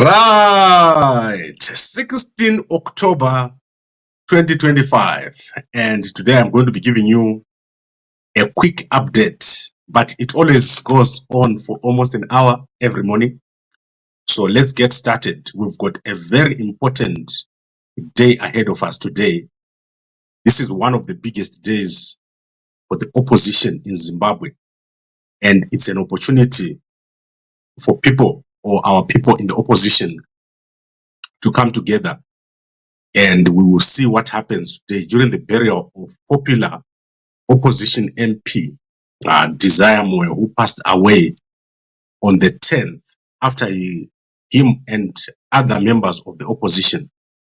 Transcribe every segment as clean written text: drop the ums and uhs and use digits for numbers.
Right, 16 October 2025, and today I'm going to be giving you a quick update, but it always goes on for almost an hour every morning. So let's get started. We've got a very important day ahead of us today. This is one of the biggest days for the opposition in Zimbabwe, and it's an opportunity for people or our people in the opposition to come together, and we will see what happens today during the burial of popular opposition MP Desire Moyo, who passed away on the 10th after him and other members of the opposition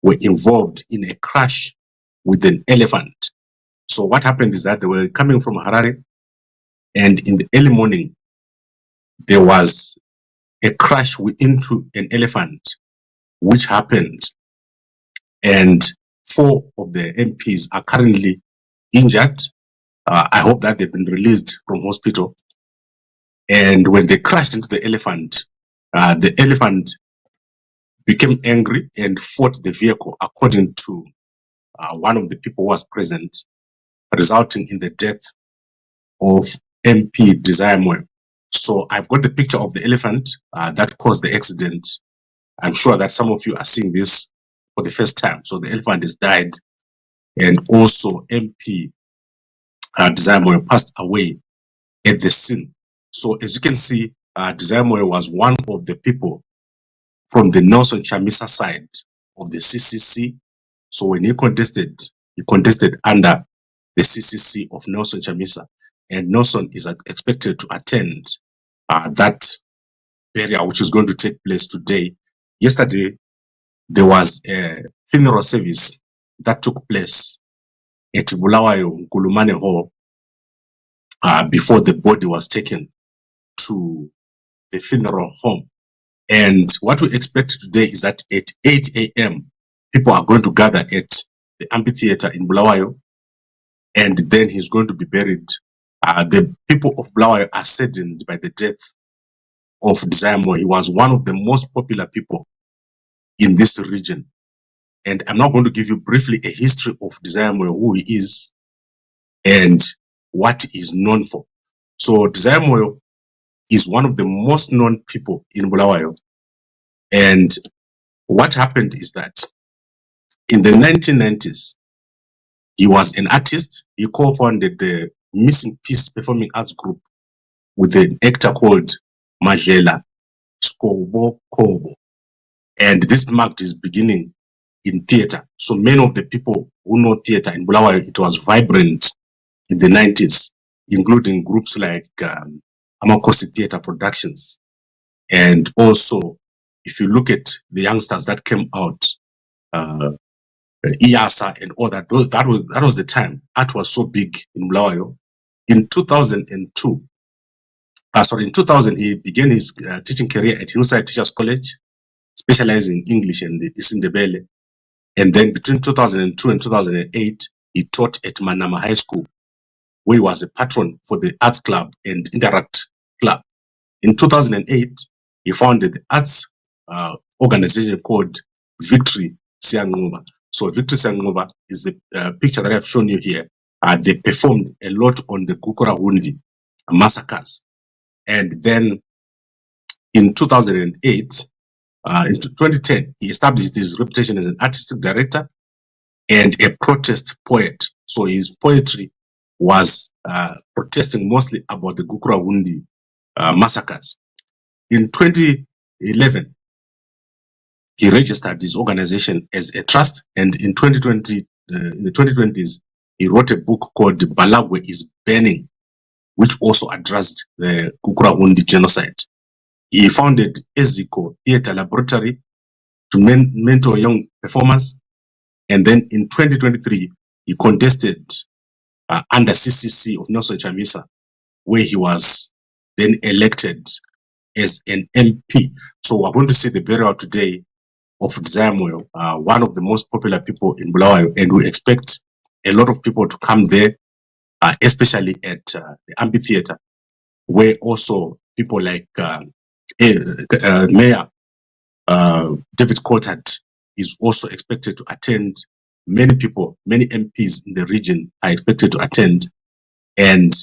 were involved in a crash with an elephant. So what happened is that they were coming from Harare, and in the early morning there was a crash into an elephant which happened, and 4 of the MPs are currently injured. I hope that they've been released from hospital. And when they crashed into the elephant became angry and fought the vehicle, according to one of the people who was present, resulting in the death of MP Desire Moyo. So I've got the picture of the elephant that caused the accident. I'm sure that some of you are seeing this for the first time. So the elephant has died, and also MP Desire Moyo passed away at the scene. So as you can see, Desire Moyo was one of the people from the Nelson Chamisa side of the CCC. So when he contested under the CCC of Nelson Chamisa, and Nelson is expected to attend that burial, which is going to take place today. Yesterday, there was a funeral service that took place at Bulawayo Nkulumane before the body was taken to the funeral home. And what we expect today is that at 8 a.m., people are going to gather at the amphitheater in Bulawayo, and then he's going to be buried. The people of Bulawayo are saddened by the death of Desire Moyo. He was one of the most popular people in this region. And I'm now going to give you briefly a history of Desire Moyo, who he is and what he's known for. So Desire Moyo is one of the most known people in Bulawayo. And what happened is that in the 1990s, he was an artist. He co-founded the Missing Piece Performing Arts Group with an actor called Madlela Sikhobokhobo. And this marked his beginning in theater. So many of the people who know theater in Bulawayo, it was vibrant in the 90s, including groups like Amakosi Theater Productions. And also, if you look at the youngsters that came out, IASA and all that, that was the time art was so big in Bulawayo. In 2000, he began his teaching career at Hillside Teachers College, specializing in English and isiNdebele. And then between 2002 and 2008, he taught at Manama High School, where he was a patron for the Arts Club and Interact Club. In 2008, he founded the arts organization called Victory Siyanquba. So Victory Siyanquba is the picture that I've shown you here. They performed a lot on the Gukurahundi massacres. And then in 2008, in 2010, he established his reputation as an artistic director and a protest poet. So his poetry was protesting mostly about the Gukurahundi massacres. In 2011, he registered his organization as a trust, and in 2020, in the 2020s, he wrote a book called Bulawayo is Burning, which also addressed the Gukurahundi genocide. He founded Eziko Theatre Laboratory to mentor young performers, and then in 2023, he contested under CCC of Nelson Chamisa, where he was then elected as an MP. So we're going to see the burial today of Desire Moyo, one of the most popular people in Bulawayo, and we expect a lot of people to come there, especially at the amphitheater, where also people like Mayor David Coulthard is also expected to attend. Many people, many MPs in the region are expected to attend, and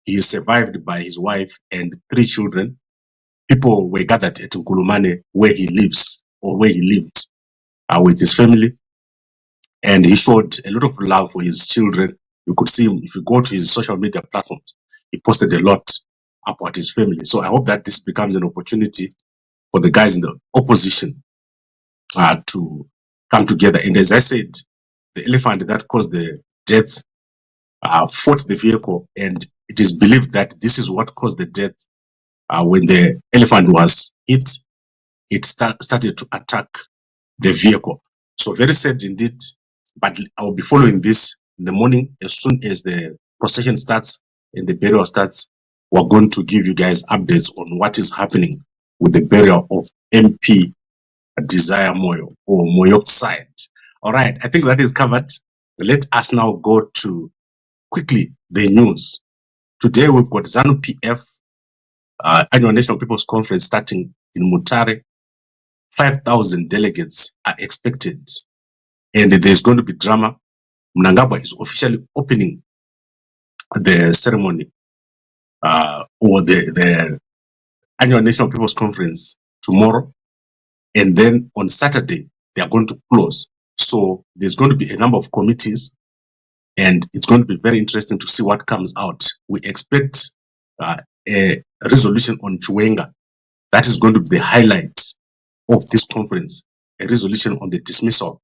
he is survived by his wife and 3 children. People were gathered at Nkulumane, where he lives, or where he lived with his family, and he showed a lot of love for his children. You could see him if you go to his social media platforms. He posted a lot about his family. So I hope that this becomes an opportunity for the guys in the opposition to come together. And as I said, the elephant that caused the death fought the vehicle, and it is believed that this is what caused the death. When the elephant was hit, it started to attack the vehicle. So very sad indeed, but I will be following this in the morning. As soon as the procession starts and the burial starts, we're going to give you guys updates on what is happening with the burial of MP Desire Moyo, or Moyo side. All right, I think that is covered. Let us now go to quickly the news. Today we've got ZANU PF Annual National People's Conference starting in Mutare. 5,000 delegates are expected, and there's going to be drama. Mnangagwa is officially opening the ceremony or the Annual National People's Conference tomorrow, and then on Saturday they are going to close. So there's going to be a number of committees, and it's going to be very interesting to see what comes out. We expect a resolution on Chiwenga. That is going to be the highlight of this conference, a resolution on the dismissal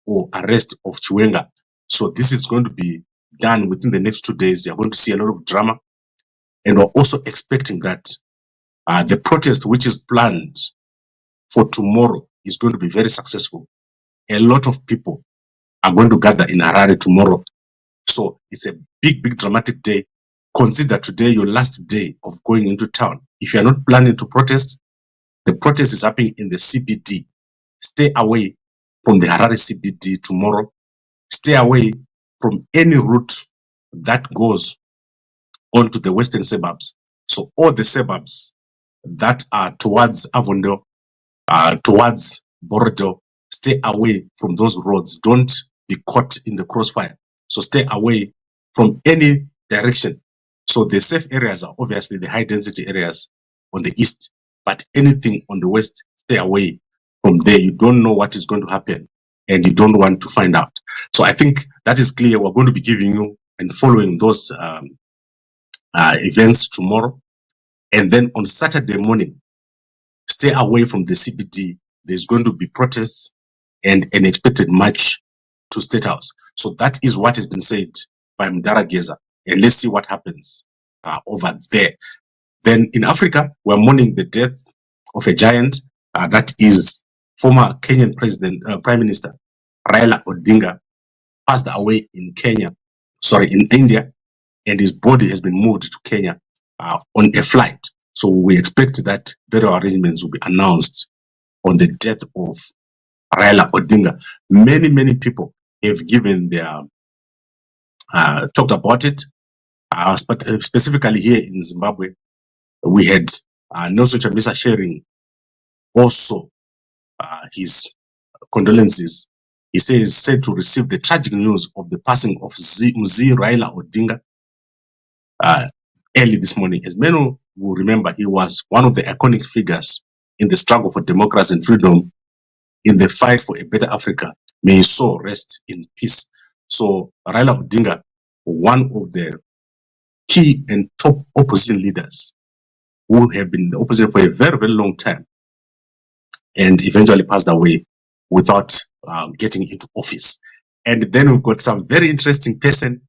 or arrest of Chiwenga. So this is going to be done within the next 2 days. You're going to see a lot of drama, and we're also expecting that the protest which is planned for tomorrow is going to be very successful. A lot of people are going to gather in Harare tomorrow. So it's a big dramatic day. Consider today your last day of going into town. If you're not planning to protest, the protest is happening in the CBD. Stay away from the Harare CBD tomorrow. Stay away from any route that goes onto the western suburbs. So all the suburbs that are towards Avondo, towards Bordeaux, stay away from those roads. Don't be caught in the crossfire. So stay away from any direction. So the safe areas are obviously the high density areas on the east, but anything on the west, stay away from there. You don't know what is going to happen, and you don't want to find out. So I think that is clear. We're going to be giving you and following those events tomorrow. And then on Saturday morning, stay away from the CBD. There's going to be protests and an expected march to State House. So that is what has been said by Mdara Geza. And let's see what happens over there. Then in Africa, we're mourning the death of a giant, that is former Kenyan Prime Minister Raila Odinga, passed away in India, and his body has been moved to Kenya on a flight. So we expect that burial arrangements will be announced on the death of Raila Odinga. Many people have given their talked about it, specifically here in Zimbabwe. We had Nelson Chamisa sharing also his condolences. He said to receive the tragic news of the passing of Mzee Raila Odinga early this morning. As many will remember, he was one of the iconic figures in the struggle for democracy and freedom, in the fight for a better Africa. May his soul rest in peace. So Raila Odinga, one of the key and top opposition leaders who have been in the opposition for a very long time, and eventually passed away without getting into office. And then we've got some very interesting person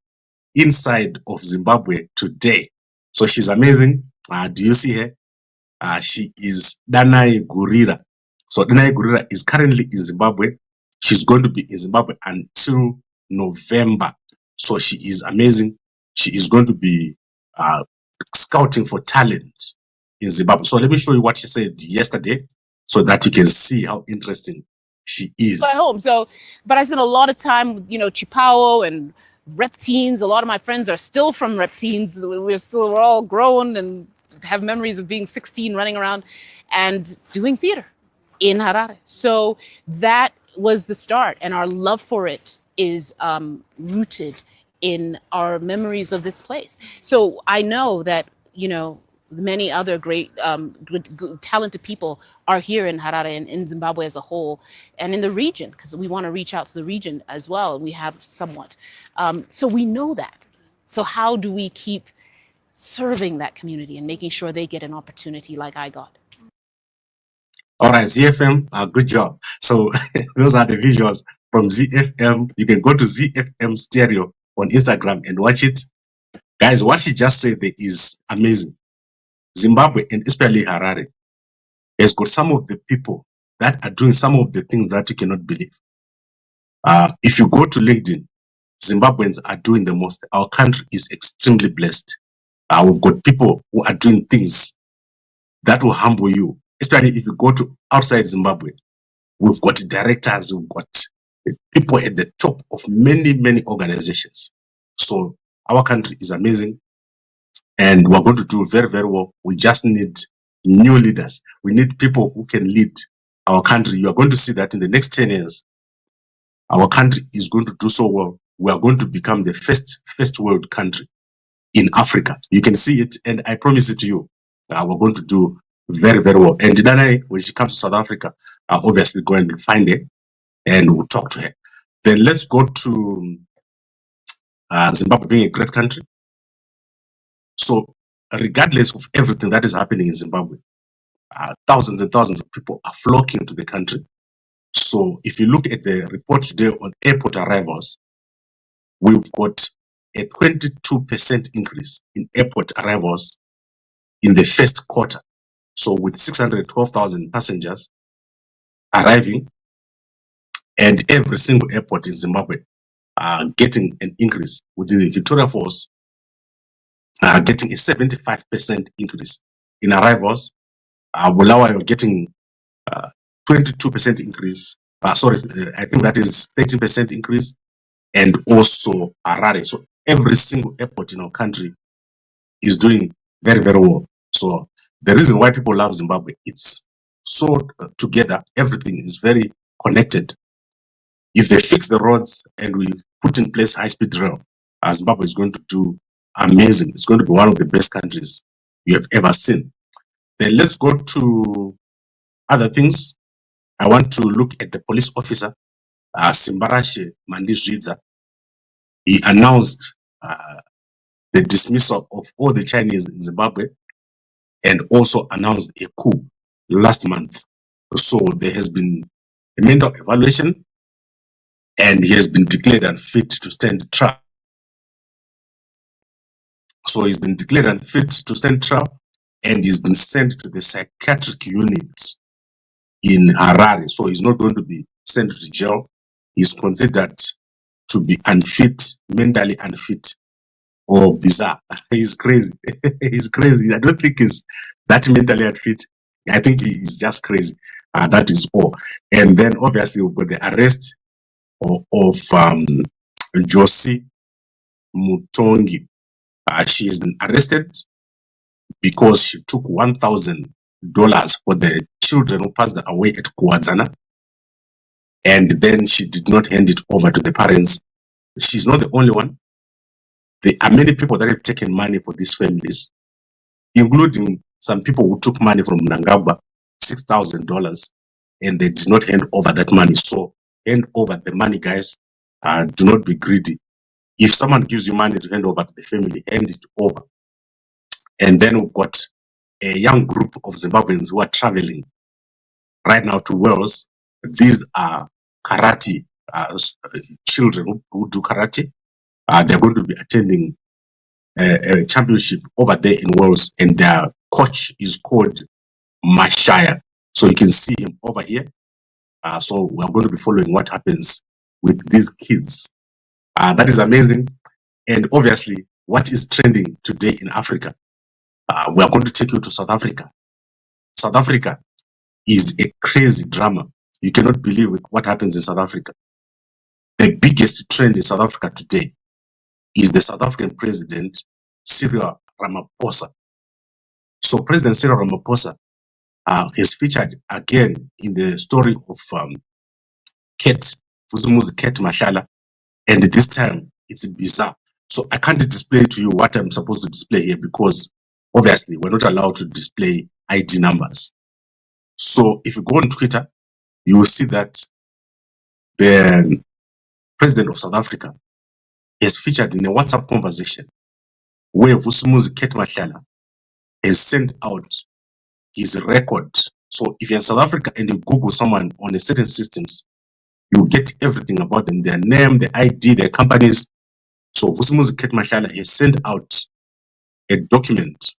inside of Zimbabwe today. So she's amazing. Do you see her? She is Danai Gurira. So Danai Gurira is currently in Zimbabwe. She's going to be in Zimbabwe until November. So she is amazing. She is going to be scouting for talent in Zimbabwe. So let me show you what she said yesterday, so that you can see how interesting she is. At home. So, but I spent a lot of time, Chipao and rep teens. A lot of my friends are still from rep teens. We're all grown and have memories of being 16, running around and doing theater. in Harare. So that was the start, and our love for it is rooted in our memories of this place. So I know that, you know, many other great, good, talented people are here in Harare and in Zimbabwe as a whole, and in the region, because we want to reach out to the region as well. We have somewhat. So we know that. So how do we keep serving that community and making sure they get an opportunity like I got? All right, ZFM, good job. So those are the visuals from ZFM. You can go to ZFM Stereo on Instagram and watch it. Guys, what she just said there is amazing. Zimbabwe, and especially Harare, has got some of the people that are doing some of the things that you cannot believe. If you go to LinkedIn, Zimbabweans are doing the most. Our country is extremely blessed. We've got people who are doing things that will humble you. Especially if you go to outside Zimbabwe, we've got directors, we've got people at the top of many, many organizations. So our country is amazing, and we're going to do very, very well. We just need new leaders. We need people who can lead our country. You are going to see that in the next 10 years, our country is going to do so well. We are going to become the first world country in Africa. You can see it, and I promise it to you. We're going to do very, very well. And Dana, when she comes to South Africa, I'll obviously go and find her and we'll talk to her. Then let's go to Zimbabwe being a great country. So regardless of everything that is happening in Zimbabwe, thousands and thousands of people are flocking to the country. So if you look at the report today on airport arrivals, we've got a 22% increase in airport arrivals in the first quarter. So with 612,000 passengers arriving, and every single airport in Zimbabwe getting an increase, with the Victoria Falls getting a 75% increase in arrivals, Bulawayo getting 22% increase. Sorry, I think that is 13% increase, and also Harare. So every single airport in our country is doing very, very well. So the reason why people love Zimbabwe, it's so together, everything is very connected. If they fix the roads and we put in place high-speed rail, Zimbabwe is going to do amazing. It's going to be one of the best countries you have ever seen. Then let's go to other things. I want to look at the police officer, Simbarashe Mandizvidza. He announced the dismissal of all the Chinese in Zimbabwe, and also announced a coup last month. So there has been a mental evaluation, and he has been declared unfit to stand trial. So he's been declared unfit to stand trial, and he's been sent to the psychiatric unit in Harare. So he's not going to be sent to jail. He's considered to be unfit, mentally unfit, or bizarre. He's crazy. He's crazy. I don't think he's that mentally unfit. I think he is just crazy. That is all. And then obviously we've got the arrest of Josie Mutongi. She has been arrested because she took $1,000 for the children who passed away at Kuwadzana, and then she did not hand it over to the parents. She's not the only one. There are many people that have taken money for these families, including some people who took money from Nangagwa, $6,000, and they did not hand over that money. So hand over the money, guys. Do not be greedy. If someone gives you money to hand over to the family, hand it over. And then we've got a young group of Zimbabweans who are traveling right now to Wales. These are karate children who do karate. They're going to be attending a championship over there in Wales, and their coach is called Mashaya. So you can see him over here. So we're going to be following what happens with these kids. That is amazing. And obviously, what is trending today in Africa? We are going to take you to South Africa. South Africa is a crazy drama. You cannot believe what happens in South Africa. The biggest trend in South Africa today is the South African president, Cyril Ramaphosa. So President Cyril Ramaphosa is featured again in the story of Ket, Fusumu's Ket Mashala, and this time it's bizarre. So I can't display to you what I'm supposed to display here because obviously we're not allowed to display ID numbers. So if you go on Twitter, you will see that the president of South Africa is featured in a WhatsApp conversation where Vusumuzi Ket Mashala has sent out his record. So if you're in South Africa and you Google someone on a certain systems, you get everything about them, their name, their ID, their companies. So Vusumuzi Ket Mashala has sent out a document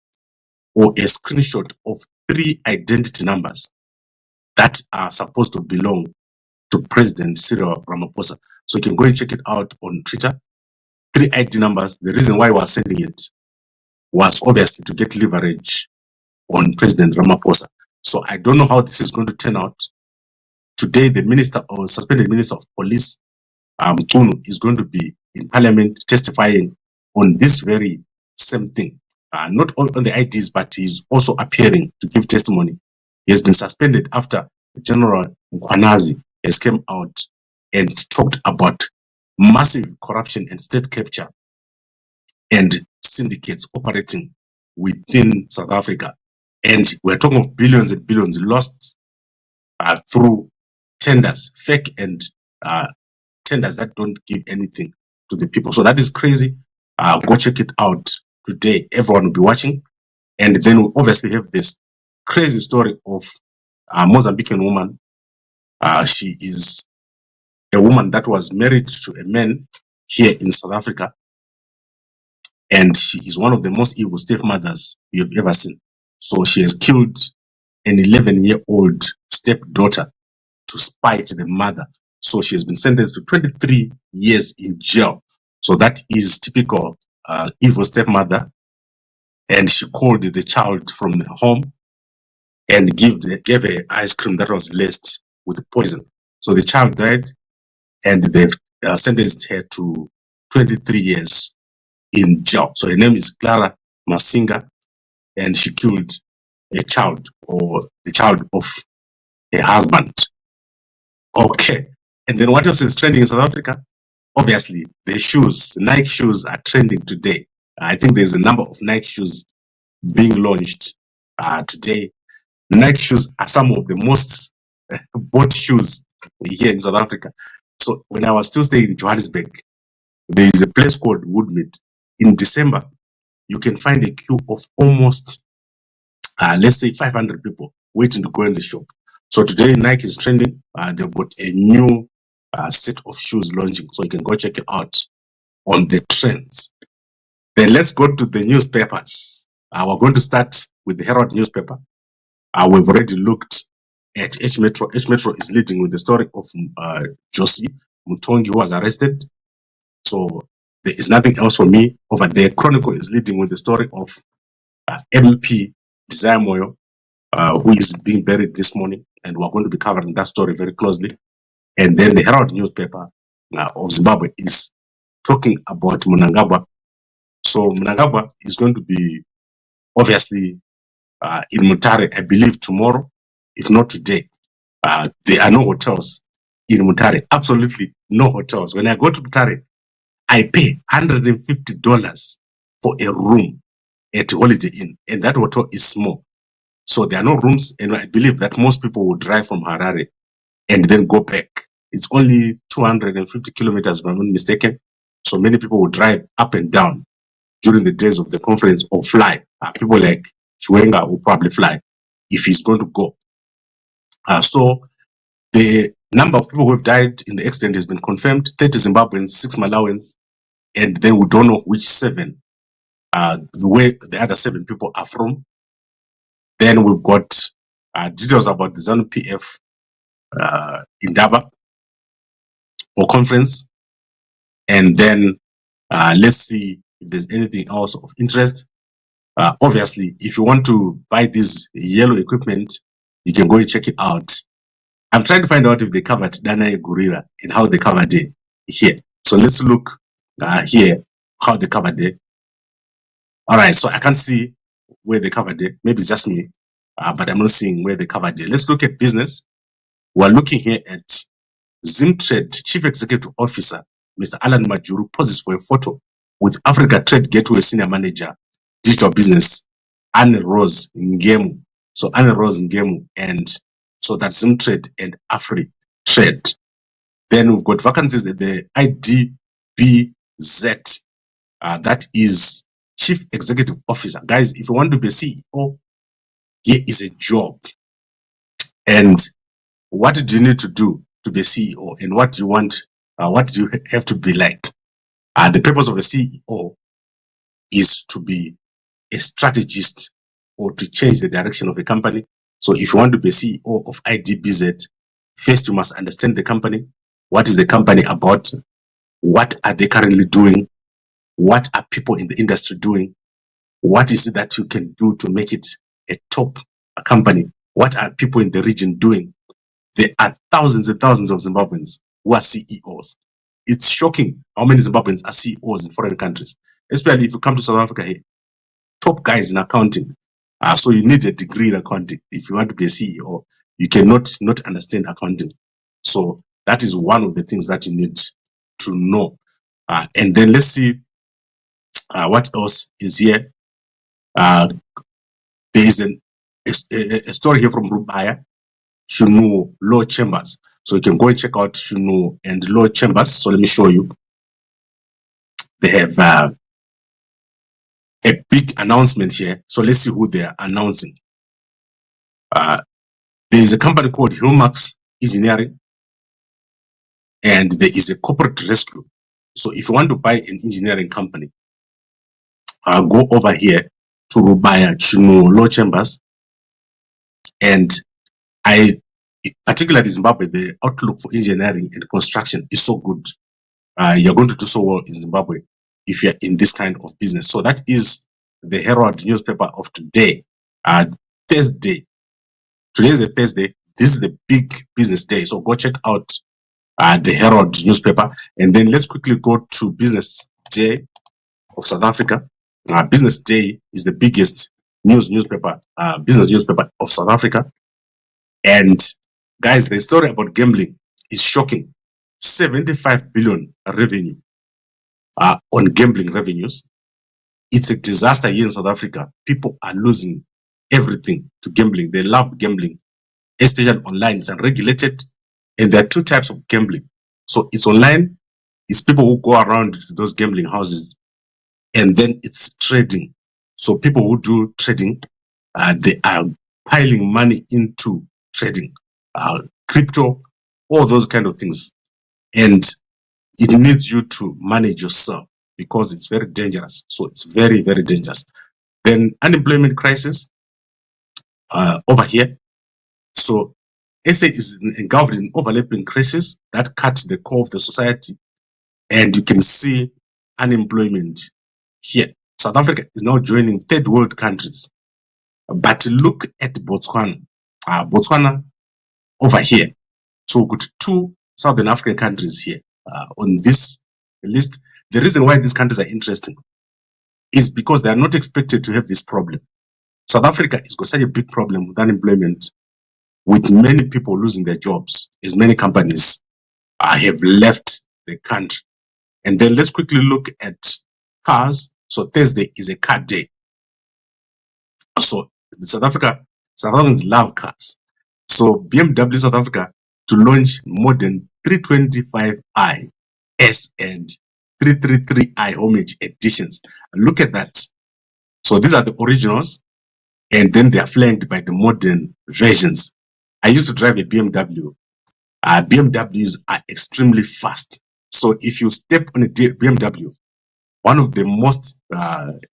or a screenshot of 3 identity numbers that are supposed to belong to President Cyril Ramaphosa. So you can go and check it out on Twitter. 3 ID numbers. The reason why we are sending it was obviously to get leverage on President Ramaphosa. So I don't know how this is going to turn out. Today, the minister or suspended minister of police, Mtunu, is going to be in parliament testifying on this very same thing. Not on the IDs, but he's also appearing to give testimony. He has been suspended after General Mkhwanazi has come out and talked about massive corruption and state capture and syndicates operating within South Africa. And we're talking of billions and billions lost through tenders, fake and tenders that don't give anything to the people. So that is crazy. Go check it out today. Everyone will be watching. And then we'll obviously have this crazy story of a Mozambican woman. She is a woman that was married to a man here in South Africa. And she is one of the most evil stepmothers you've ever seen. So she has killed an 11-year-old stepdaughter to spite the mother. So she has been sentenced to 23 years in jail. So that is typical evil stepmother. And she called the child from the home and gave her ice cream that was laced with poison. So the child died, and they sentenced her to 23 years in jail. So her name is Clara Masinga, and she killed a child, or the child of her husband. Okay. And then what else is trending in South Africa? Obviously, the shoes, Nike shoes are trending today. I think there's a number of Nike shoes being launched today. Nike shoes are some of the most bought shoes here in South Africa. So when I was still staying in Johannesburg, there is a place called Woodmead. In December, you can find a queue of almost, let's say, 500 people waiting to go in the shop. So today, Nike is trending. They've got a new set of shoes launching, so you can go check it out on the trends. Then let's go to the newspapers. We're going to start with the Herald newspaper. We've already looked at H Metro. H Metro is leading with the story of Josie Mutongi, who was arrested. So there is nothing else for me over there. Chronicle is leading with the story of MP Desire Moyo, who is being buried this morning, and we're going to be covering that story very closely. And then the Herald newspaper of Zimbabwe is talking about Mnangagwa. So Mnangagwa is going to be obviously in Mutare, I believe tomorrow, if not today. There are no hotels in Mutare, absolutely no hotels. When I go to Mutare, I pay $150 for a room at Holiday Inn, and that hotel is small. So there are no rooms, and I believe that most people will drive from Harare and then go back. It's only 250 kilometers, if I'm not mistaken. So many people will drive up and down during the days of the conference or fly. People like Chiwenga will probably fly if he's going to go. So the number of people who have died in the accident has been confirmed: 30 Zimbabweans, 6 Malawians, and then we don't know which 7, where the other 7 people are from. Then we've got details about the ZANU PF in Daba or conference. And then let's see if there's anything else of interest. Obviously, if you want to buy this yellow equipment, you can go and check it out. I'm trying to find out if they covered Danae Gurira and how they covered it here. So let's look here, how they covered it. All right, so I can't see where they covered it. Maybe it's just me. but I'm not seeing where they covered it. Let's look at business. We're looking here at Zimtrade Chief Executive Officer, Mr. Alan Majuru, poses for a photo with Africa Trade Gateway Senior Manager, Digital Business, Anne Rose Ngemu. So Anne Rose Ngemu, and so that's Zimtrade and Afri Trade. Then we've got vacancies at the IDBZ. That is Chief Executive Officer. Guys, if you want to be a CEO, here is a job. And what do you need to do to be a CEO? And what do you want? What do you have to be like? The purpose of a CEO is to be a strategist or to change the direction of a company. So if you want to be a CEO of IDBZ, first you must understand the company. What is the company about? What are they currently doing? What are people in the industry doing? What is it that you can do to make it a top company? What are people in the region doing? There are thousands and thousands of Zimbabweans who are CEOs. It's shocking how many Zimbabweans are CEOs in foreign countries, especially if you come to South Africa here. Top guys in accounting. So you need a degree in accounting. If you want to be a CEO, you cannot not understand accounting. So that is one of the things that you need to know. And then let's see what else is here. There is a story here from Rubaya, Shunu Law Chambers. So you can go and check out Shunu and Law Chambers. So let me show you. They have a big announcement here. So let's see who they are announcing. There is a company called Hillmax Engineering, and there is a corporate rescue. So if you want to buy an engineering company, go over here to Rubaya Shunu Law Chambers. And particularly Zimbabwe, the outlook for engineering and construction is so good. You're going to do so well in Zimbabwe if you're in this kind of business. So that is the Herald newspaper of today, Thursday. Today is a Thursday. This is the big business day. So go check out the Herald newspaper. And then let's quickly go to Business Day of South Africa. Business Day is the biggest business newspaper of South Africa. And guys, the story about gambling is shocking. 75 billion revenue on gambling revenues. It's a disaster here in South Africa. People are losing everything to gambling. They love gambling, especially online. It's unregulated. And there are two types of gambling. So it's online. It's people who go around to those gambling houses. And then it's trading. So people who do trading, they are piling money into trading, crypto, all those kind of things. And it needs you to manage yourself because it's very dangerous. So it's very, very dangerous. Then unemployment crisis over here. So SA is engulfed in overlapping crisis that cut the core of the society. And you can see unemployment here. South Africa is now joining third world countries. But look at Botswana. Botswana over here. So we've got two Southern African countries here on this list. The reason why these countries are interesting is because they are not expected to have this problem. South Africa has got such a big problem with unemployment, with many people losing their jobs, as many companies have left the country. And then let's quickly look at cars. So Thursday is a car day. So South Africans love cars. So BMW South Africa to launch modern 325i S and 333i homage editions. Look at that. So these are the originals, and then they are flanked by the modern versions. I used to drive a BMW. BMWs are extremely fast. So if you step on a BMW, one of the most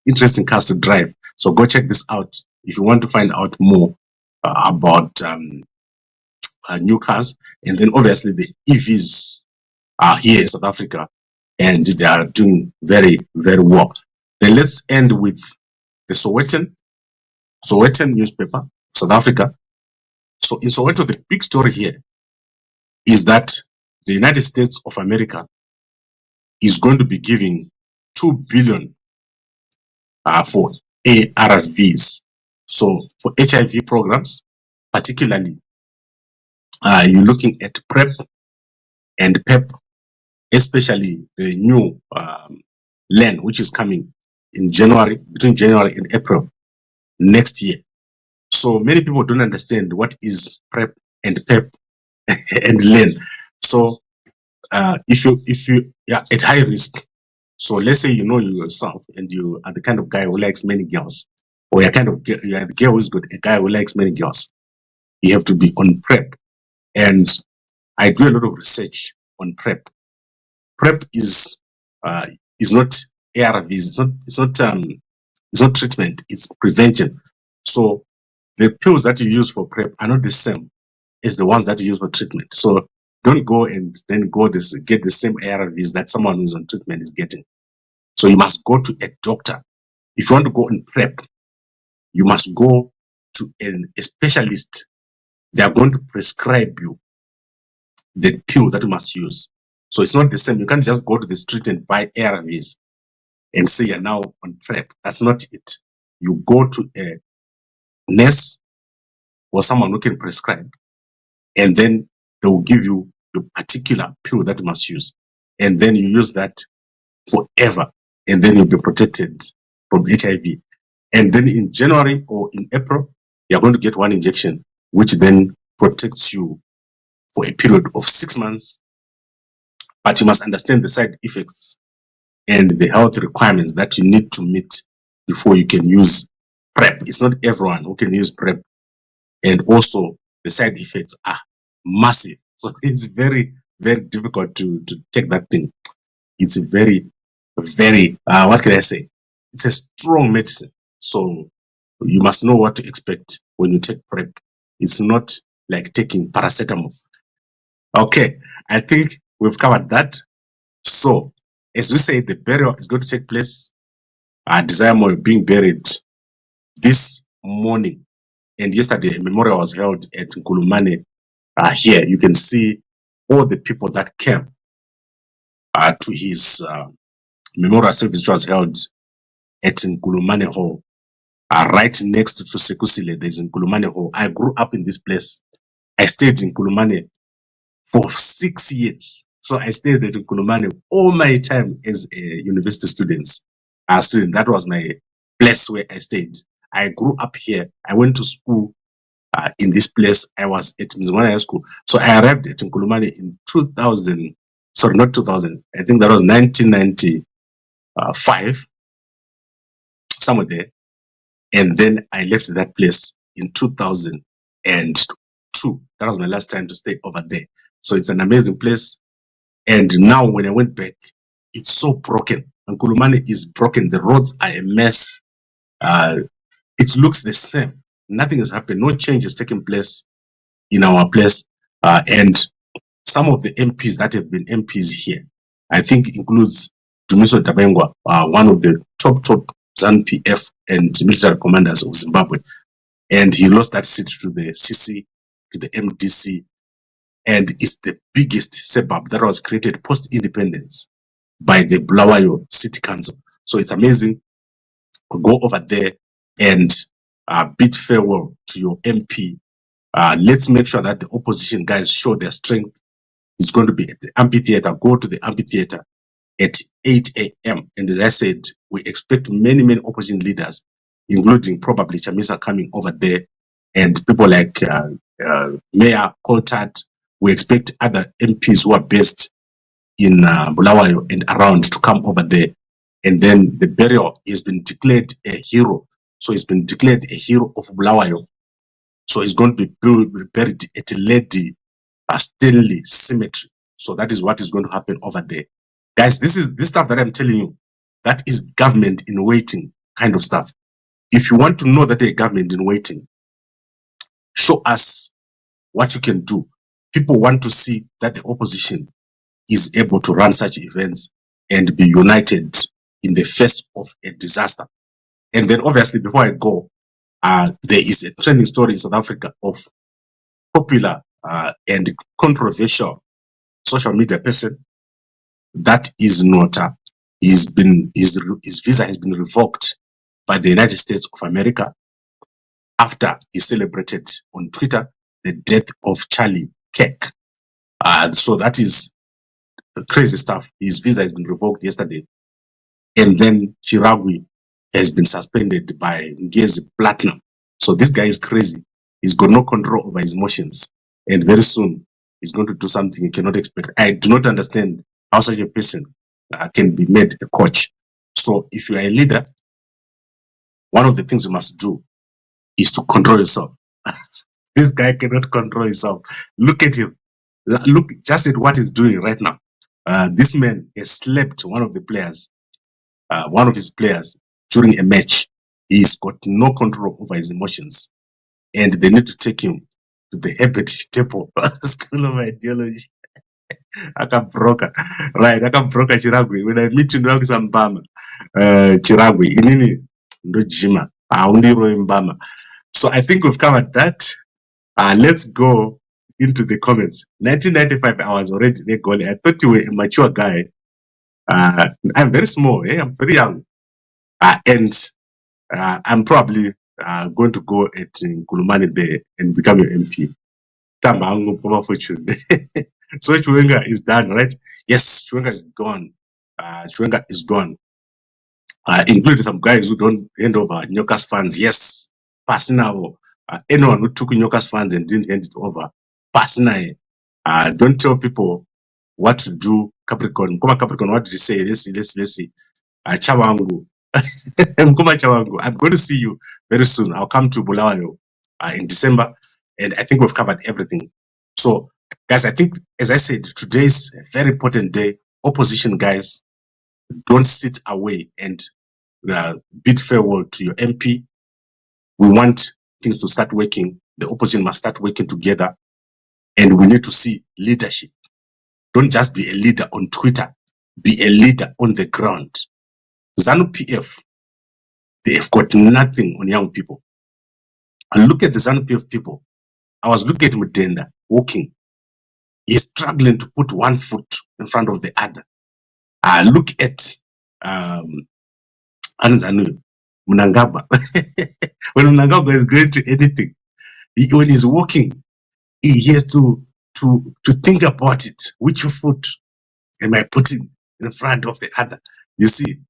interesting cars to drive. So go check this out if you want to find out more about new cars. And then obviously the EVs are here in South Africa, and they are doing very, very well. Then let's end with the Sowetan newspaper of South Africa. So in Soweto, the big story here is that the United States of America is going to be giving $2 billion for ARVs. So for HIV programs, particularly, you're looking at PrEP and PEP, especially the new LAN, which is coming in January, between January and April next year. So many people don't understand what is PrEP and PEP and LAN. So if you are at high risk, so let's say you know yourself and you are the kind of guy who likes many girls, or you're you are the girl who's got a guy who likes many girls, you have to be on PrEP. And I do a lot of research on PrEP. PrEP is not ARVs. It's not treatment. It's prevention. So the pills that you use for PrEP are not the same as the ones that you use for treatment. So don't go and then get the same ARVs that someone who's on treatment is getting. So you must go to a doctor. If you want to go on PrEP, you must go to a specialist. They are going to prescribe you the pill that you must use. So it's not the same. You can't just go to the street and buy ARVs and say you're now on PrEP. That's not it. You go to a nurse or someone who can prescribe, and then they will give you the particular pill that you must use. And then you use that forever, and then you'll be protected from HIV. And then in January or in April, you're going to get one injection, which then protects you for a period of 6 months. But you must understand the side effects and the health requirements that you need to meet before you can use PrEP. It's not everyone who can use PrEP. And also the side effects are massive. So it's very, very difficult to take that thing. It's very, very, what can I say? It's a strong medicine. So you must know what to expect when you take PrEP. It's not like taking paracetamol. Okay, I think we've covered that. So, as we say, the burial is going to take place. Desire Moyo being buried this morning. And yesterday, a memorial was held at Nkulumane. Here, you can see all the people that came to his memorial service, which was held at Nkulumane Hall. Right next to Sekusile, there's Nkulumane Hall. I grew up in this place. I stayed in Nkulumane for 6 years. So I stayed at Nkulumane all my time as a university student. That was my place where I stayed. I grew up here. I went to school in this place. I was at Mzimwana High School. So I arrived at Nkulumane in 2000. Sorry, not 2000. I think that was 1995, somewhere there. And then I left that place in 2002. That was my last time to stay over there. So it's an amazing place. And now when I went back, it's so broken. Nkulumane is broken. The roads are a mess. It looks the same. Nothing has happened. No change has taken place in our place. And some of the MPs that have been MPs here, I think includes Dumiso Tabengwa, one of the top ZANU-PF and military commanders of Zimbabwe. And he lost that seat to the CC, to the MDC. And it's the biggest suburb that was created post-independence by the Bulawayo City Council. So it's amazing. Go over there and bid farewell to your MP. Let's make sure that the opposition guys show their strength. It's going to be at the amphitheater. Go to the amphitheater at 8 a.m. And as I said, we expect many, many opposition leaders, including probably Chamisa coming over there, and people like Mayor Coltart. We expect other MPs who are based in Bulawayo and around to come over there. And then the burial has been declared a hero. So he's been declared a hero of Bulawayo. So he's going to be buried at Lady Stanley Cemetery. So that is what is going to happen over there. Guys, this stuff that I'm telling you, that is government in waiting kind of stuff. If you want to know that they're government in waiting, show us what you can do. People want to see that the opposition is able to run such events and be united in the face of a disaster. And then obviously, before I go, there is a trending story in South Africa of popular and controversial social media person that is not, his visa has been revoked by the United States of America. after he celebrated on Twitter the death of Charlie Kirk. So that is crazy stuff. His visa has been revoked yesterday. And then Chiragwi has been suspended by Ngezi Platinum. So this guy is crazy. He's got no control over his emotions. And very soon, he's going to do something he cannot expect. I do not understand how such a person can be made a coach. So if you are a leader, one of the things you must do is to control yourself. This guy cannot control himself. Look at him. Look just at what he's doing right now. This man has slapped one of the players, one of his players during a match. He's got no control over his emotions. And they need to take him to the Heritage Temple School of Ideology. Akabroka. Right, Akabroka Chiragwi. When I meet you, Mbama, Chiragwi, inini ndo jima. Aundiro Mbama. So I think we've covered that. Let's go into the comments. 1995, I was already a goalie. I thought you were a mature guy. I'm very small. I'm very young. And I'm probably going to go at Nkulumane there and become your MP. Tamba fortune. So Chwenga is done, right? Yes, Chwenga is gone. Chwenga is gone. Including some guys who don't hand over Nyoka's funds. Yes, Pasina. Anyone who took Nyoka's funds and didn't hand it over. Pasina. Don't tell people what to do. Capricorn. Come on, Capricorn, what did you say? Let's see. Chawangu. I'm going to see you very soon. I'll come to Bulawayo in December, and I think we've covered everything. So, guys, I think, as I said, today's a very important day. Opposition guys, don't sit away and bid farewell to your MP. We want things to start working. The opposition must start working together, and we need to see leadership. Don't just be a leader on Twitter. Be a leader on the ground. ZANU-PF, they have got nothing on young people. And look at the ZANU-PF people. I was looking at Mudenda walking. He's struggling to put one foot in front of the other. Look at Anzanu, Mnangagwa. When Mnangagwa is going to anything, when he's walking, he has to think about it. Which foot am I putting in front of the other? You see,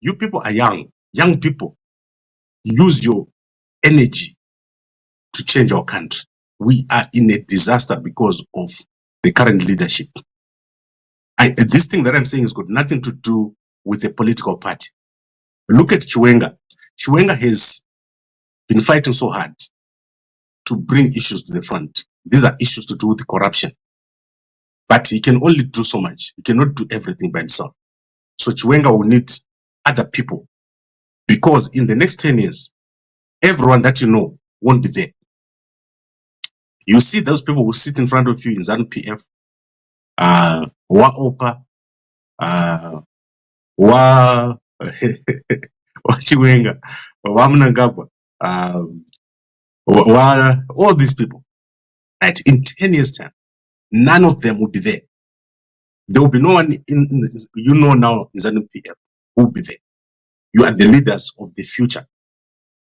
you people are young people. Use your energy to change our country. We are in a disaster because of the current leadership. This thing that I'm saying has got nothing to do with a political party. Look at Chiwenga. Chiwenga has been fighting so hard to bring issues to the front. These are issues to do with corruption. But he can only do so much. He cannot do everything by himself. So Chiwenga will need other people. Because in the next 10 years, everyone that you know won't be there. You see those people who sit in front of you in ZANU-PF, Wa Opa, Wa Chiwenga, Wa Mnangagwa, all these people. Right? In 10 years' time, none of them will be there. There will be no one you know now in ZANU-PF who will be there. You are the leaders of the future.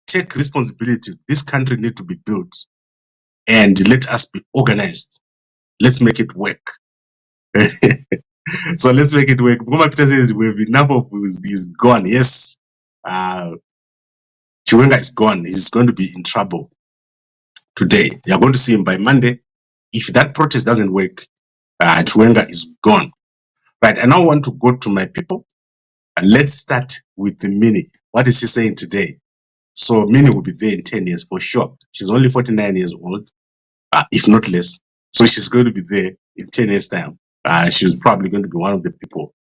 Take responsibility. This country needs to be built. And let us be organized. Let's make it work. So let's make it work. Mama Peter says we have enough of he's gone. Yes. Chiwenga is gone. He's going to be in trouble today. You're going to see him by Monday. If that protest doesn't work, Chiwenga is gone. Right. I now want to go to my people. And let's start with the Mini. What is she saying today? So Mini will be there in 10 years for sure. She's only 49 years old, if not less. So she's going to be there in 10 years' time. She's probably going to be one of the people.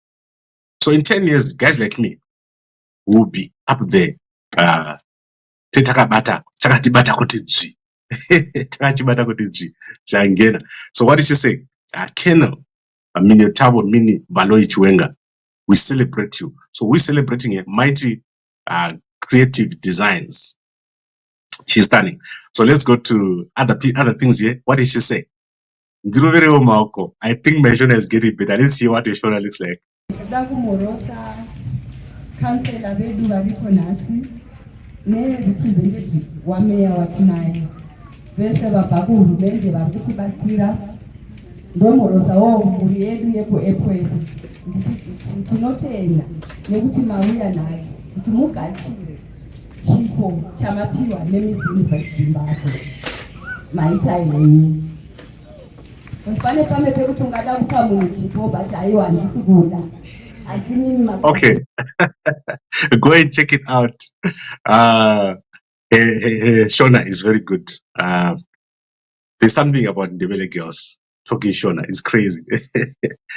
So in 10 years, guys like me will be up there. So what is she saying? Colonel, Mini Tabo, Mini Baloi Chiwenga. We celebrate you. So we're celebrating a mighty creative designs. She's stunning. So let's go to other things here. What did she say? I think my shoulder is getting better. Let's see what your shoulder looks like. ne-representative wameya watinaye vese vabva kuhurumende vari kutibatsira ndomorosawo mhuri yedu yekuepweri tinotenda nekuti mauya nhasi kuti mugadzire chipo chamapiwa neMiss Universe Zimbabwe maita henyu pane pamwe pekuti ungada kupa munhu chipo but haiwa handisi kuda asi nini Okay. Go and check it out. Shona is very good. There's something about Ndebele girls talking Shona. It's crazy.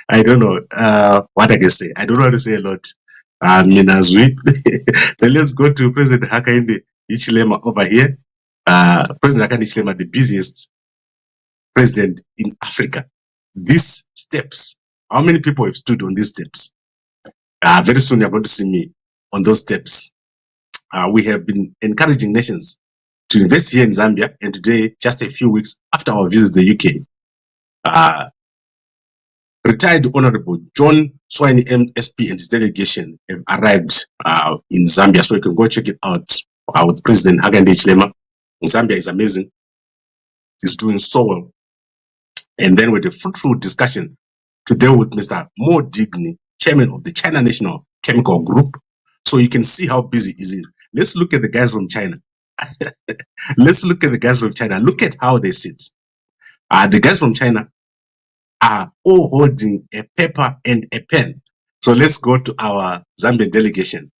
I don't know what I can say. I don't know how to say a lot. Minazwi. Then let's go to President Hakainde Hichilema over here. President Hakainde Hichilema, the busiest president in Africa. These steps, how many people have stood on these steps? Very soon you're going to see me on those steps. We have been encouraging nations to invest here in Zambia, and today, just a few weeks after our visit to the UK, retired Honorable John Swine SP and his delegation have arrived in Zambia, so you can go check it out with President Hakainde Hichilema. Zambia is amazing. It's doing so well. And then with a fruitful discussion today with Mr. Mo Digny, chairman of the China National Chemical Group. So you can see how busy is it. Let's look at the guys from China. Let's look at the guys from China. Look at how they sit. The guys from China are all holding a paper and a pen. So let's go to our Zambian delegation.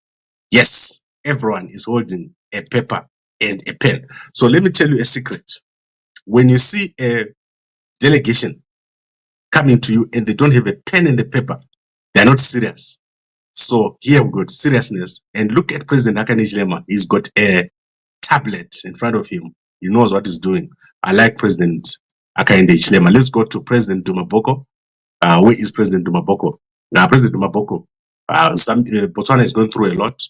Yes, everyone is holding a paper and a pen. So let me tell you a secret. When you see a delegation coming to you and they don't have a pen and a paper, they're not serious. So here we've got seriousness. And look at President Hakainde Hichilema. He's got a tablet in front of him. He knows what he's doing. I like President Hakainde Hichilema. Let's go to President Dumaboko. Where is President Dumaboko? Now, President Dumaboko, Botswana is going through a lot.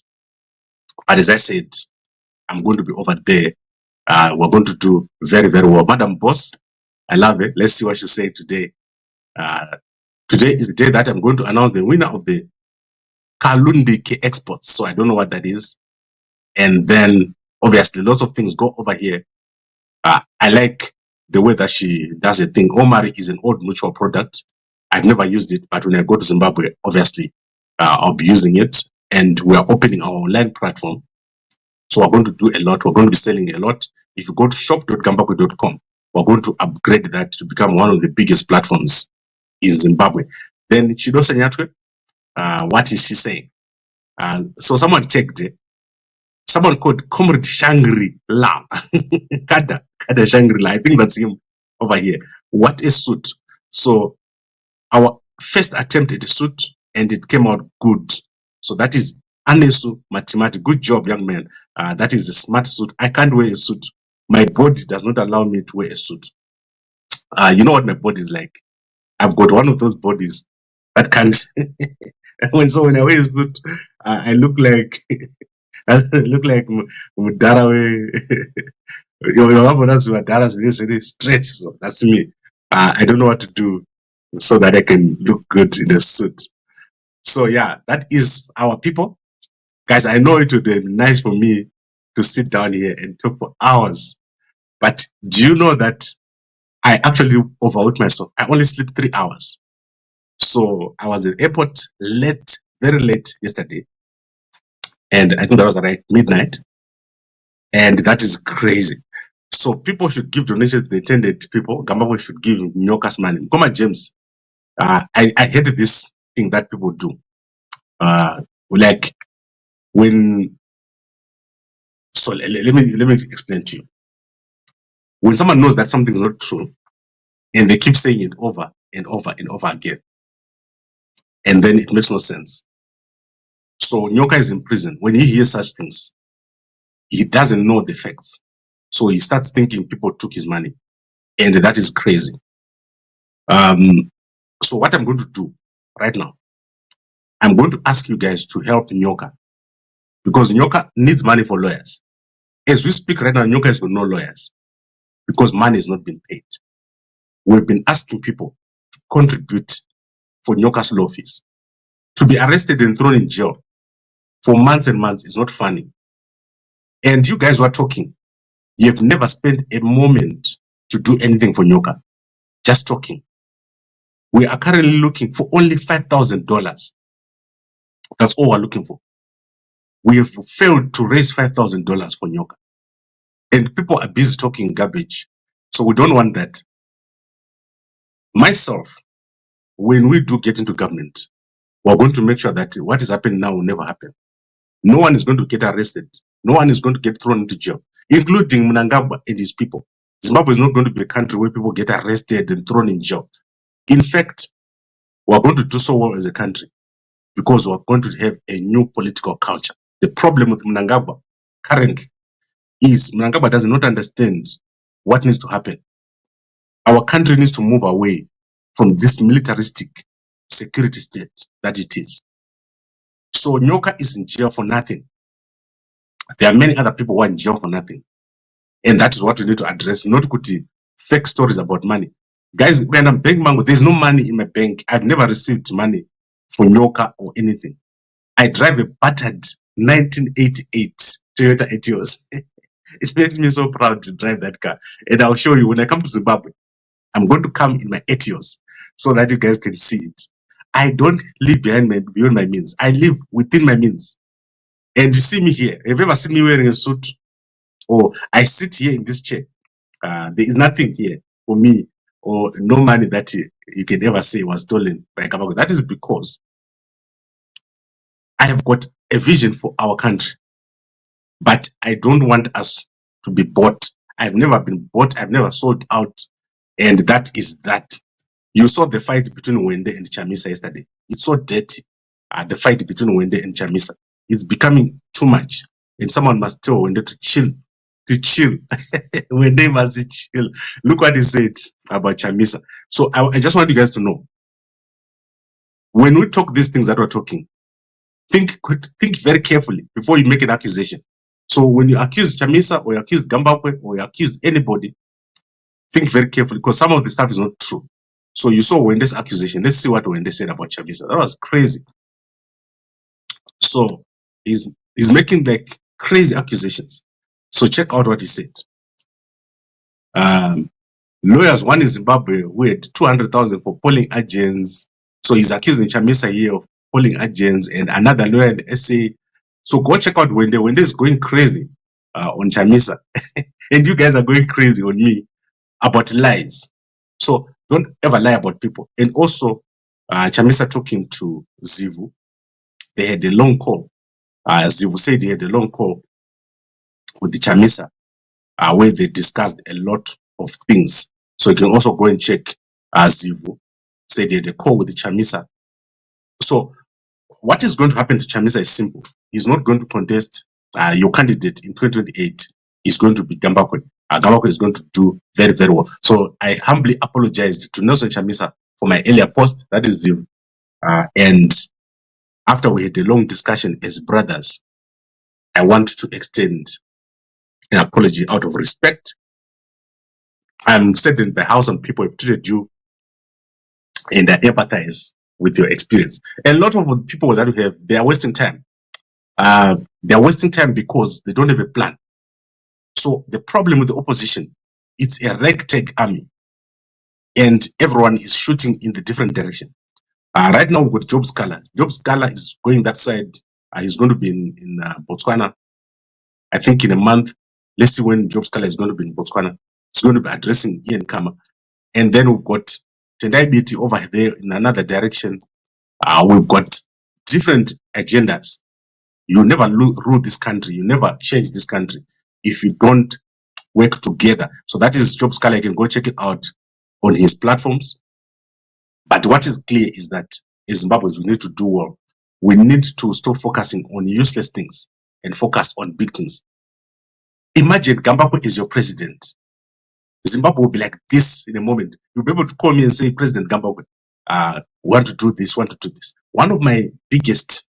But as I said, I'm going to be over there. We're going to do very, very well. Madam Boss, I love it. Let's see what she's saying today. Today is the day that I'm going to announce the winner of the Kalundi K exports. So I don't know what that is. And then obviously lots of things go over here. I like the way that she does a thing. Omari is an old mutual product. I've never used it, but when I go to Zimbabwe, obviously I'll be using it. And we are opening our online platform. So we're going to do a lot. We're going to be selling a lot. If you go to shop.gambakwe.com, we're going to upgrade that to become one of the biggest platforms in Zimbabwe. Then Chido Sanyatwe, what is she saying? So someone checked it. Someone called Comrade Shangri-La. Kada Shangri-La. I think that's him over here. What a suit. So our first attempt at a suit and it came out good. So that is Anesu Mathematics. Good job, young man. That is a smart suit. I can't wear a suit. My body does not allow me to wear a suit. You know what my body is like? I've got one of those bodies that can't. when I wear a suit, I look like Mudarawe. Mudarawe is really straight. So that's me. I don't know what to do so that I can look good in a suit. So yeah, that is our people. Guys, I know it would be nice for me to sit down here and talk for hours. But do you know that I actually overworked myself? I only slept 3 hours. So I was at the airport late, very late yesterday. And I think that was around midnight. And that is crazy. So people should give donations to the intended people. Gambakwe should give Nyoka's money. Come on, James. I hate this thing that people do. Like when, so let me explain to you. When someone knows that something is not true, and they keep saying it over and over and over again, and then it makes no sense. So Nyoka is in prison. When he hears such things, he doesn't know the facts. So he starts thinking people took his money, and that is crazy. So what I'm going to do right now, I'm going to ask you guys to help Nyoka, because Nyoka needs money for lawyers. As we speak right now, Nyoka has got no lawyers because money is not being paid. We've been asking people to contribute for Nyoka's law fees. To be arrested and thrown in jail for months and months is not funny. And you guys were talking. You have never spent a moment to do anything for Nyoka. Just talking. We are currently looking for only $5,000. That's all we're looking for. We have failed to raise $5,000 for Nyoka. And people are busy talking garbage. So we don't want that. Myself, when we do get into government, we're going to make sure that what is happening now will never happen. No one is going to get arrested. No one is going to get thrown into jail, including Mnangagwa and his people. Zimbabwe is not going to be a country where people get arrested and thrown in jail. In fact, we're going to do so well as a country because we're going to have a new political culture. The problem with Mnangagwa currently is Mnangagwa does not understand what needs to happen. Our country needs to move away from this militaristic security state that it is. So Nyoka is in jail for nothing. There are many other people who are in jail for nothing. And that is what we need to address, not kuti fake stories about money. Guys, when I'm bank mango, there's no money in my bank. I've never received money for Nyoka or anything. I drive a battered 1988 Toyota Etios. It makes me so proud to drive that car. And I'll show you when I come to Zimbabwe, I'm going to come in my Etios so that you guys can see it. I don't live beyond my means. I live within my means. And you see me here. Have you ever seen me wearing a suit? Or I sit here in this chair. There is nothing here for me or no money that you can ever say was stolen by Gambakwe. That is because I have got a vision for our country. But I don't want us to be bought. I've never been bought. I've never sold out. And that is that. You saw the fight between Wende and Chamisa yesterday. It's so dirty. The fight between Wende and Chamisa. It's becoming too much. And someone must tell Wende to chill. To chill. Wende must chill. Look what he said about Chamisa. So I just want you guys to know. When we talk these things that we're talking, think very carefully before you make an accusation. So when you accuse Chamisa or you accuse Gambakwe or you accuse anybody, think very carefully because some of the stuff is not true. So you saw Wende's accusation. Let's see what Wende said about Chamisa. That was crazy. So he's making like crazy accusations. So check out what he said. Lawyers, one in Zimbabwe who had 200,000 for polling agents. So he's accusing Chamisa here of polling agents and another lawyer in the SA. So go check out Wende. Wende is going crazy on Chamisa. And you guys are going crazy on me about lies. So don't ever lie about people. And also, Chamisa talking to Zivu, they had a long call. Zivu said he had a long call with the Chamisa where they discussed a lot of things. So you can also go and check Zivu. Said he had a call with the Chamisa. So what is going to happen to Chamisa is simple. He's not going to contest your candidate in 2028. Is going to be Gambakwe. Gambakwe is going to do very, very well. So I humbly apologized to Nelson Chamisa for my earlier post. That is Ziv. And after we had a long discussion as brothers, I want to extend an apology out of respect. I'm saddened by how some people have treated you and I empathize with your experience. And a lot of the people that we have, they are wasting time. They are wasting time because they don't have a plan. So the problem with the opposition, it's a ragtag army and everyone is shooting in the different direction. Right now we've got Job Scala. Job Scala is going that side. He's going to be in Botswana, I think in a month. Let's see when Job Scala is going to be in Botswana. He's going to be addressing Ian Kama. And then we've got Tendai Biti over there in another direction. We've got different agendas. You never rule this country. You never change this country if you don't work together. So that is Job Scala. You can go check it out on his platforms. But what is clear is that as Zimbabweans, we need to do well. We need to stop focusing on useless things and focus on big things. Imagine Gambakwe is your president. Zimbabwe will be like this in a moment. You'll be able to call me and say, President Gambakwe, want to do this, want to do this. One of my biggest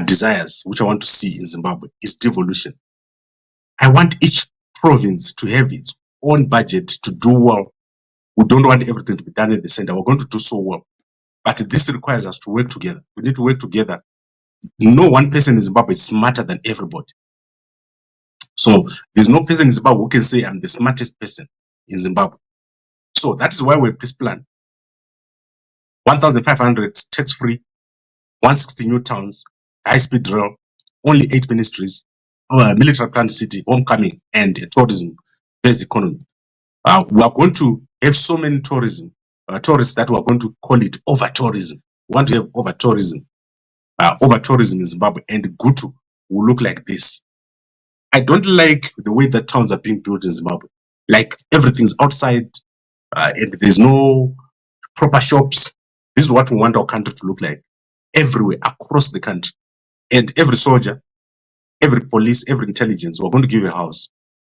desires, which I want to see in Zimbabwe, is devolution. I want each province to have its own budget to do well. We don't want everything to be done in the center. We're going to do so well. But this requires us to work together. We need to work together. No one person in Zimbabwe is smarter than everybody. So there's no person in Zimbabwe who can say I'm the smartest person in Zimbabwe. So that is why we have this plan. 1,500 tax-free, 160 new towns, high-speed rail, only 8 ministries, military planned city, homecoming, and a tourism-based economy. We are going to have so many tourists that we are going to call it over-tourism. We want to have over-tourism. Over-tourism in Zimbabwe, and Gutu will look like this. I don't like the way that towns are being built in Zimbabwe. Like everything's outside, and there's no proper shops. This is what we want our country to look like. Everywhere, across the country. And every soldier, every police, every intelligence, we're going to give a house.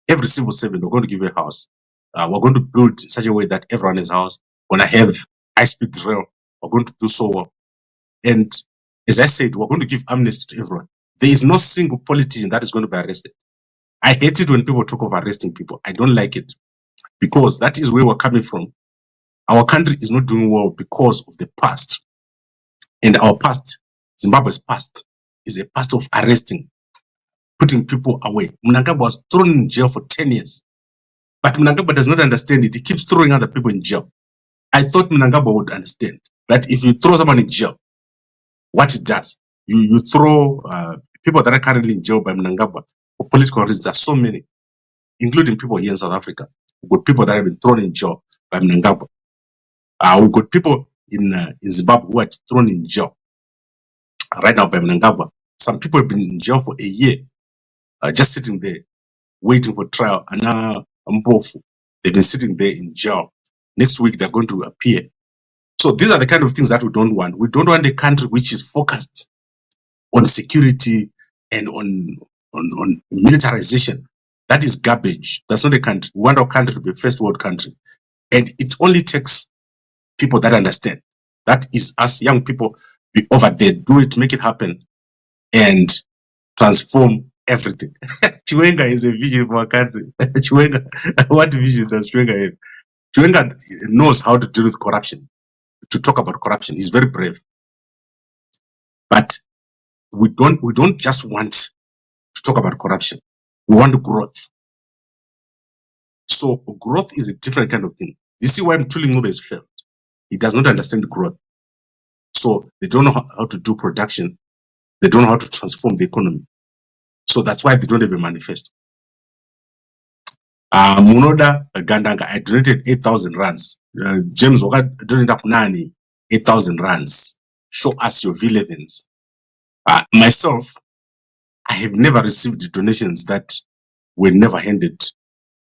Every civil servant, we're going to give a house. We're going to build in such a way that everyone has a house. We're going to have high-speed rail. We're going to do so well. And as I said, we're going to give amnesty to everyone. There is no single politician that is going to be arrested. I hate it when people talk of arresting people. I don't like it, because that is where we're coming from. Our country is not doing well because of the past. And our past, Zimbabwe's past, is a past of arresting, putting people away. Mnangagwa was thrown in jail for 10 years. But Mnangagwa does not understand it. He keeps throwing other people in jail. I thought Mnangagwa would understand that if you throw someone in jail, what it does, you throw people that are currently in jail by Mnangagwa for political reasons. There are so many, including people here in South Africa. We've got people that have been thrown in jail by Mnangagwa. We've got people in Zimbabwe who are thrown in jail right now by Mnangagwa. Some people have been in jail for a year, just sitting there, waiting for trial. And now they've been sitting there in jail. Next week, they're going to appear. So these are the kind of things that we don't want. We don't want a country which is focused on security and on militarization. That is garbage. That's not a country. We want our country to be a first world country. And it only takes people that understand. That is us young people, be over there, do it, make it happen, and transform everything. Chiwenga is a vision for our country. Chiwenga, what vision does Chiwenga have? Chiwenga knows how to deal with corruption, to talk about corruption. He's very brave. But we don't just want to talk about corruption. We want growth. So growth is a different kind of thing. You see why Mtuli has failed? He does not understand growth. So they don't know how to do production. They don't know how to transform the economy. So that's why they don't have a manifesto. Munoda Gandanga, I donated 8,000 rands. James Waka donated up 8,000 rands. Show us your V11s. Myself, I have never received donations that were never handed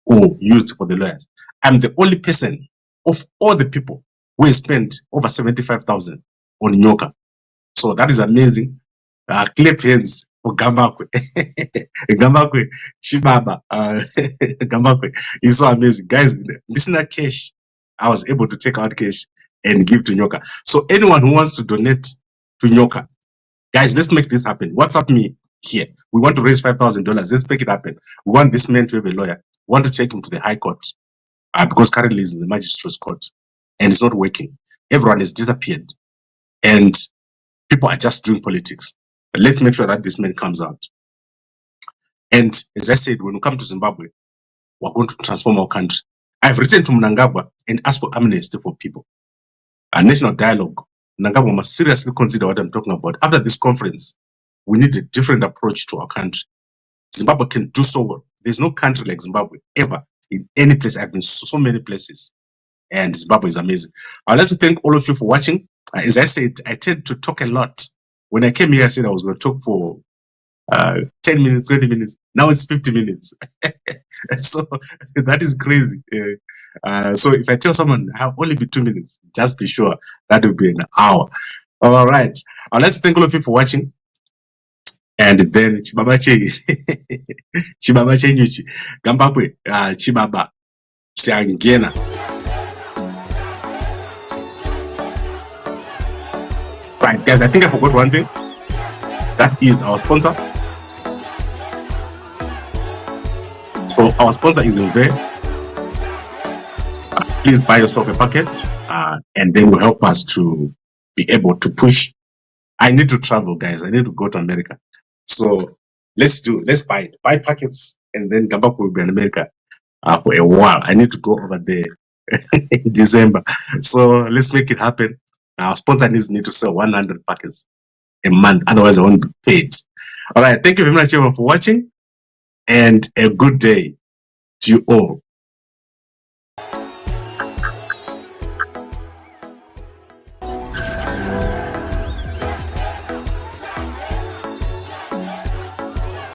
or used for the lawyers. I'm the only person of all the people who has spent over 75,000 on Nyoka. So that is amazing. Clap hands for Gambakwe. Gambakwe, Chibaba, Gambakwe is so amazing. Guys, missing that cash, I was able to take out cash and give to Nyoka. So anyone who wants to donate to Nyoka, guys, let's make this happen. WhatsApp me here. We want to raise $5,000. Let's make it happen. We want this man to have a lawyer. We want to take him to the High Court because currently he's in the Magistrates Court and it's not working. Everyone has disappeared and people are just doing politics. But let's make sure that this man comes out. And as I said, when we come to Zimbabwe, we're going to transform our country. I've written to Mnangagwa and asked for amnesty for people. A national dialogue. Mnangagwa must seriously consider what I'm talking about. After this conference, we need a different approach to our country. Zimbabwe can do so well. There's no country like Zimbabwe ever in any place. I've been so many places. And Zimbabwe is amazing. I'd like to thank all of you for watching. As I said, I tend to talk a lot. When I came here, I said I was going to talk for 10 minutes, 20 minutes. Now it's 50 minutes. So that is crazy. So if I tell someone I'll only be 2 minutes, just be sure that will be an hour. All right. I'd like to thank all of you for watching. And then Chibabache, Chibabache Nyuchi, Gambakwe, Chibaba, Siangena. Right, guys, I think I forgot one thing. That is our sponsor. So our sponsor is in there. Please buy yourself a packet, and they will help us to be able to push. I need to travel, guys. I need to go to America. So let's buy it. Buy packets and then Gambakwe will be in America for a while. I need to go over there in December. So let's make it happen. Our sponsor needs me to sell 100 packets a month, otherwise I won't be paid. All right, thank you very much everyone for watching, and a good day to you all.